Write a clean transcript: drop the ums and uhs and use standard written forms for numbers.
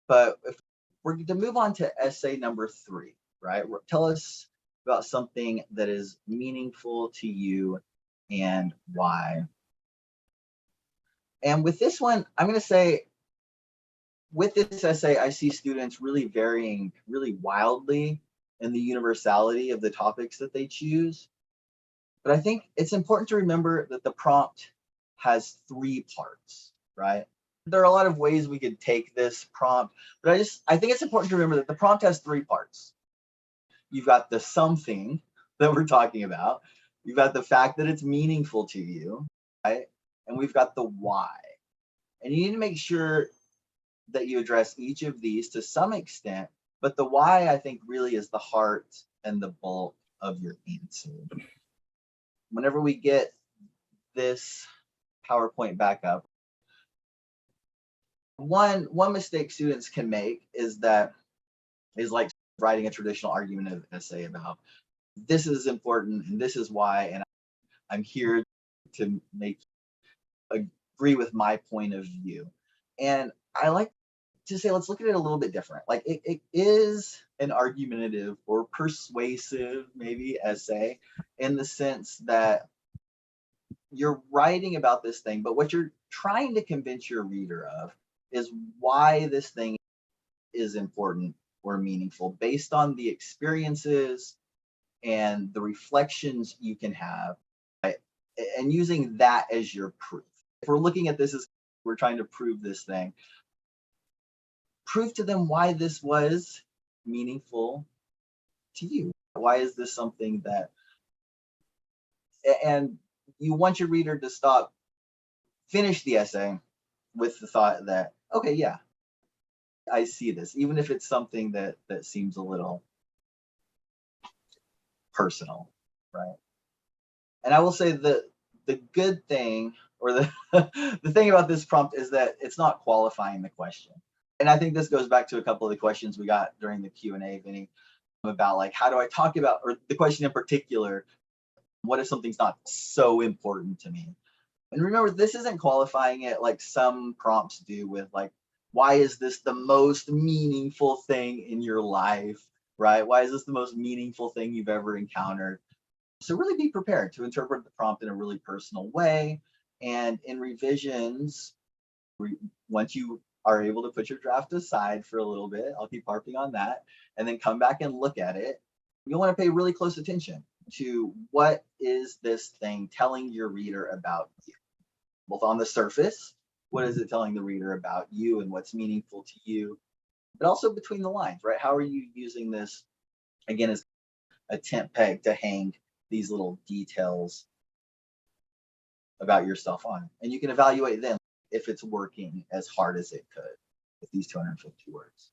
But if we're to move on to essay number 3, right? Tell us about something that is meaningful to you and why. And with this one, I'm going to say, with this essay, I see students really varying really wildly in the universality of the topics that they choose. But I think it's important to remember that the prompt has 3 parts, right? There are a lot of ways we could take this prompt, but I think it's important to remember that the prompt has 3 parts. You've got the something that we're talking about. You've got the fact that it's meaningful to you, right? And we've got the why. And you need to make sure that you address each of these to some extent, but the why, I think, really is the heart and the bulk of your answer. Whenever we get this PowerPoint back up, one mistake students can make is like writing a traditional argumentative essay about this is important and this is why, and I'm here to agree with my point of view. And I like to say, let's look at it a little bit different. Like it is an argumentative or persuasive maybe essay, in the sense that you're writing about this thing, but what you're trying to convince your reader of is why this thing is important or meaningful based on the experiences and the reflections you can have, right? And using that as your proof. If we're looking at this as we're trying to prove this thing, prove to them why this was meaningful to you. Why is this something that, and you want your reader to finish the essay with the thought that, okay, yeah, I see this, even if it's something that seems a little personal, right? And I will say that the good thing, or the the thing about this prompt, is that it's not qualifying the question. And I think this goes back to a couple of the questions we got during the Q&A, Vinny, about like, how do I talk about, or the question in particular, what if something's not so important to me? And remember, this isn't qualifying it like some prompts do with like, why is this the most meaningful thing in your life, right? Why is this the most meaningful thing you've ever encountered? So really be prepared to interpret the prompt in a really personal way. And in revisions, once you are able to put your draft aside for a little bit, I'll keep harping on that, and then come back and look at it, you'll want to pay really close attention to what is this thing telling your reader about you, both on the surface, what is it telling the reader about you and what's meaningful to you, but also between the lines, right? How are you using this, again, as a tent peg to hang these little details about yourself on? And you can evaluate them if it's working as hard as it could with these 250 words.